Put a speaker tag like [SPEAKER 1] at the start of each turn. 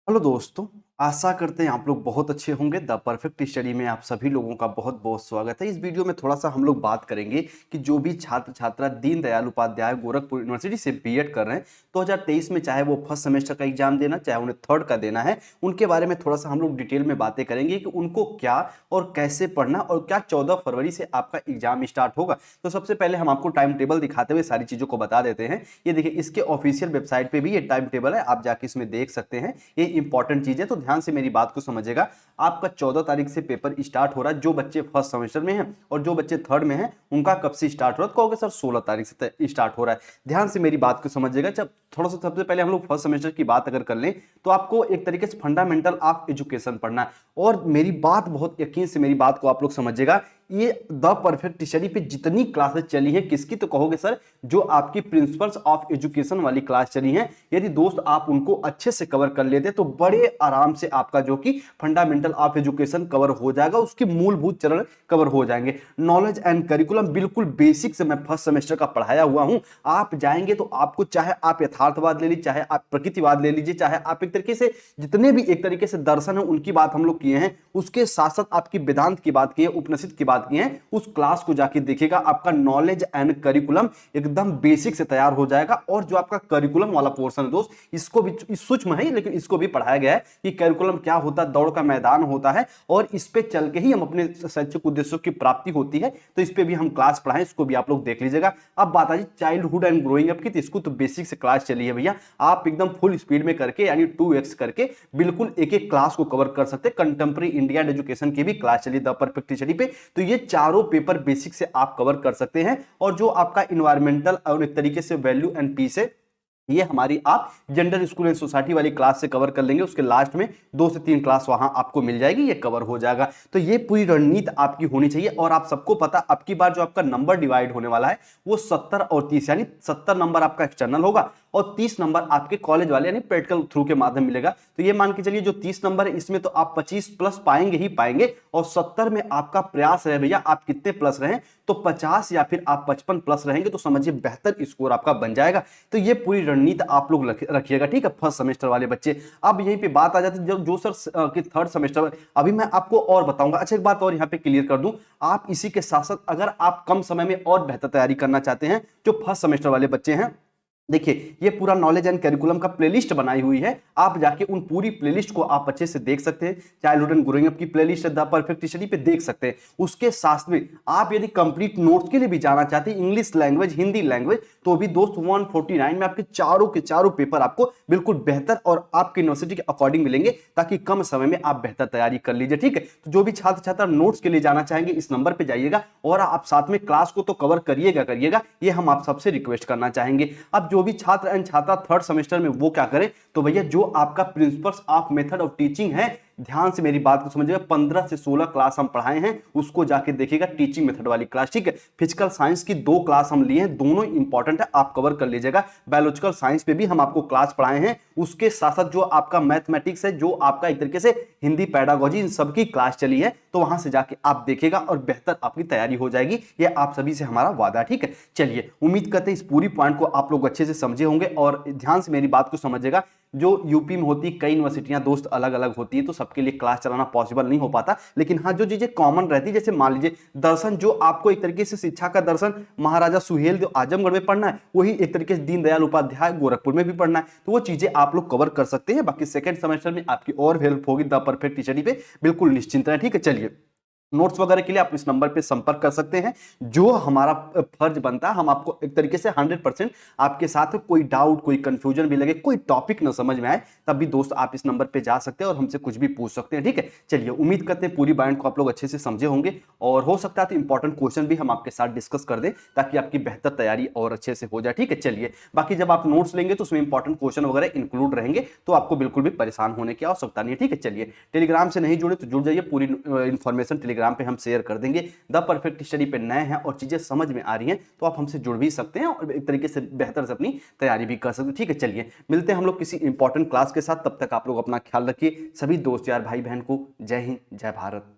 [SPEAKER 1] Hello दोस्तों, आशा करते हैं आप लोग बहुत अच्छे होंगे। द परफेक्ट स्टडी में आप सभी लोगों का बहुत-बहुत स्वागत है। इस वीडियो में थोड़ा-सा हम लोग बात करेंगे कि जो भी छात्र-छात्रा दीनदयाल उपाध्याय गोरखपुर यूनिवर्सिटी से बीएड कर रहे हैं, 2023 में चाहे वो फर्स्ट सेमेस्टर का एग्जाम देना, चाहे उन्हें थर्ड का देना है, उनके बारे में थोड़ा-सा हम लोग डिटेल में बातें करेंगे कि उनको क्या और कैसे पढ़ना और क्या 14 फरवरी से आपका एग्जाम स्टार्ट होगा। तो सबसे पहले हम आपको टाइम टेबल दिखाते हुए सारी चीज़ों को बता देते हैं। ये देखिए, इसके ऑफिशियल वेबसाइट पे भी ये टाइम टेबल है, आप जाके इसमें देख सकते हैं। ये इंपॉर्टेंट चीज़ है, तो ध्यान से मेरी बात को समझिएगा। आपका 14 तारीख से पेपर स्टार्ट हो रहा है। जो बच्चे फर्स्ट सेमेस्टर में हैं और जो बच्चे थर्ड में हैं, उनका कब से स्टार्ट हो रहा है? तो कहोगे सर 16 तारीख से स्टार्ट हो रहा है। ध्यान से मेरी बात को समझिएगा। जब थोड़ा सा सबसे पहले हम लोग फर्स्ट सेमेस्टर की बात अगर कर लें, तो आपको एक तरीके से फंडामेंटल ऑफ एजुकेशन पढ़ना है। और मेरी बात बहुत यकीन से मेरी बात को आप लोग समझिएगा। ये द परफेक्ट स्टडी पे जितनी क्लासेस चली हैं, किसकी? तो कहोगे सर जो आपकी प्रिंसिपल्स ऑफ एजुकेशन वाली क्लास चली हैं, यदि दोस्त आप उनको अच्छे से कवर कर लेते तो बड़े आराम से आपका जो कि फंडामेंटल ऑफ एजुकेशन कवर हो जाएगा, उसके मूलभूत चरण कवर हो जाएंगे। नॉलेज एंड करिकुलम बिल्कुल बेसिक से मैं फर्स्ट सेमेस्टर का पढ़ाया हुआ हूं। आप जाएंगे तो आपको, चाहे आप यथार्थवाद ले लीजिए, चाहे आप प्रकृतिवाद ले लीजिए, चाहे आप एक तरीके से जितने भी एक तरीके से दर्शन है उनकी बात हम लोग किए हैं, उसके साथ साथ आपकी वेदांत की बात की है, उपनिषद की बात की है, उस क्लास को जाके देखिएगा। आपका नॉलेज एंड करिकुलम एकदम बेसिक से तैयार हो जाएगा। और जो आपका करिकुलम वाला पोर्शन है दोस्त, इसको भी सूक्ष्म है लेकिन इसको भी पढ़ाया गया है कि करिकुलम क्या होता है, दौड़ का मैदान होता है और इस पे चल के ही हम अपने शैक्षिक उद्देश्यों की प्राप्ति होती है। तो इस पे भी हम क्लास पढ़ाएं, इसको भी आप लोग देख लीजिएगा। अब बात आ जाए चाइल्डहुड एंड ग्रोइंग अप की, तो इसको तो बेसिक से क्लास चली है भैया। आप एकदम फुल स्पीड में करके यानी 2x करके बिल्कुल एक एक क्लास को कवर कर सकते हैं। कंटेम्प्रेरी इंडिया एंड एजुकेशन की भी क्लास चली द परफेक्ट स्टडी पे। तो ये चारों पेपर बेसिक से आप कवर कर सकते हैं। और जो आपका इन्वायरमेंटल और एक तरीके से वैल्यू एंड पीस है, ये हमारी आप जेंडर स्कूल एंड सोसाइटी वाली क्लास से कवर कर लेंगे। उसके लास्ट में 2 से 3 क्लास वहां आपको मिल जाएगी, ये कवर हो जाएगा। तो ये पूरी रणनीति आपकी होनी चाहिए। और आप सबको पता, अब की बार जो आपका नंबर डिवाइड होने वाला है वो 70 और 30, यानी 70 नंबर आपका एक्सटर्नल होगा और 30 नंबर आपके कॉलेज वाले यानी प्रैक्टिकल थ्रू के माध्यम मिलेगा। तो ये मान के चलिए जो 30 नंबर है इसमें तो आप 25 प्लस पाएंगे ही पाएंगे। और 70 में आपका प्रयास है भैया, आप कितने प्लस रहें, तो 50 या फिर आप 55 प्लस रहेंगे तो समझिए बेहतर स्कोर आपका बन जाएगा। तो ये पूरी रणनीति आप लोग रखिएगा, ठीक है, फर्स्ट सेमेस्टर वाले बच्चे। अब यहीं पे बात आ जाती है जो सर कि थर्ड सेमेस्टर, अभी मैं आपको और बताऊंगा। अच्छा, एक बात और यहाँ पे क्लियर कर दूं, आप इसी के साथ साथ अगर आप कम समय में और बेहतर तैयारी करना चाहते हैं, जो फर्स्ट सेमेस्टर वाले बच्चे हैं, देखिए ये पूरा नॉलेज एंड करिकुलम का प्लेलिस्ट बनाई हुई है। आप जाके उन पूरी प्लेलिस्ट को आप अच्छे से देख सकते हैं। चाइल्डहुड एंड ग्रोइंग अप की प्लेलिस्ट द परफेक्ट स्टडी पे देख सकते हैं। उसके साथ में आप यदि कंप्लीट नोट्स के लिए भी जाना चाहते हैं, इंग्लिश लैंग्वेज, हिंदी लैंग्वेज, तो भी दोस्त 149 में आपके चारों के चारों पेपर आपको बिल्कुल बेहतर और आपकी यूनिवर्सिटी के अकॉर्डिंग मिलेंगे, ताकि कम समय में आप बेहतर तैयारी कर लीजिए, ठीक है। तो जो भी छात्र छात्रा नोट्स के लिए जाना चाहेंगे, इस नंबर पे जाइएगा और आप साथ में क्लास को तो कवर करिएगा करिएगा, ये हम आप सबसे रिक्वेस्ट करना चाहेंगे। अब जो भी छात्र एंड छात्रा थर्ड सेमेस्टर में वो क्या करें, तो भैया जो आपका principles of method of teaching है, ध्यान से मेरी बात को समझिएगा। 15 से 16 क्लास हम पढ़ाए हैं, उसको जाके देखिएगा, टीचिंग मेथड वाली क्लास, ठीक है। फिजिकल साइंस की 2 क्लास हम लिए हैं, दोनों इंपॉर्टेंट है, आप कवर कर लीजिएगा। बायोलॉजिकल साइंस पे भी हम आपको क्लास पढ़ाए हैं। उसके साथ साथ जो आपका मैथमेटिक्स है, जो आपका एक तरीके से हिंदी पैडागोजी, इन सबकी क्लास चली है, तो वहां से जाके आप देखिएगा और बेहतर आपकी तैयारी हो जाएगी। ये आप सभी से हमारा वादा, ठीक है। चलिए, उम्मीद करते हैं इस पूरी पॉइंट को आप लोग अच्छे से समझे होंगे। और ध्यान से मेरी बात को समझिएगा, जो यूपी में होती कई यूनिवर्सिटियां दोस्त अलग अलग होती है, तो सबके लिए क्लास चलाना पॉसिबल नहीं हो पाता। लेकिन हाँ, जो चीजें कॉमन रहती है, जैसे मान लीजिए दर्शन, जो आपको एक तरीके से शिक्षा का दर्शन महाराजा सुहेल जो आजमगढ़ में पढ़ना है, वही एक तरीके से दीनदयाल उपाध्याय गोरखपुर में भी पढ़ना है, तो वो चीजें आप लोग कवर कर सकते हैं। बाकी सेकंड सेमेस्टर में आपकी और हेल्प होगी द परफेक्ट स्टडी पे, बिल्कुल निश्चिंत है, ठीक है। चलिए, नोट्स वगैरह के लिए आप इस नंबर पे संपर्क कर सकते हैं। जो हमारा फर्ज बनता है, हम आपको एक तरीके से 100% आपके साथ, कोई डाउट, कोई कंफ्यूजन भी लगे, कोई टॉपिक ना समझ में आए, तब भी दोस्त आप इस नंबर पे जा सकते हैं और हमसे कुछ भी पूछ सकते हैं, ठीक है। चलिए, उम्मीद करते हैं पूरी बाइंड को आप लोग अच्छे से समझे होंगे और हो सकता है तो इंपॉर्टेंट क्वेश्चन भी हम आपके साथ डिस्कस कर दें, ताकि आपकी बेहतर तैयारी और अच्छे से हो जाए, ठीक है। चलिए, बाकी जब आप नोट्स लेंगे तो उसमें इंपॉर्टेंट क्वेश्चन वगैरह इंक्लूड रहेंगे, तो आपको बिल्कुल भी परेशान होने की आवश्यकता नहीं है, ठीक है। चलिए, टेलीग्राम से नहीं जुड़े तो जुड़ जाइए, पूरी इंफॉर्मेशन टेलीग्राम पे हम शेयर कर देंगे। द परफेक्ट स्टडी पे नए हैं और चीजें समझ में आ रही हैं, तो आप हमसे जुड़ भी सकते हैं और एक तरीके से बेहतर से अपनी तैयारी भी कर सकते हैं, ठीक है। चलिए, मिलते हैं हम लोग किसी इंपॉर्टेंट क्लास के साथ, तब तक आप लोग अपना ख्याल रखिए। सभी दोस्त यार, भाई बहन को जय हिंद, जय भारत।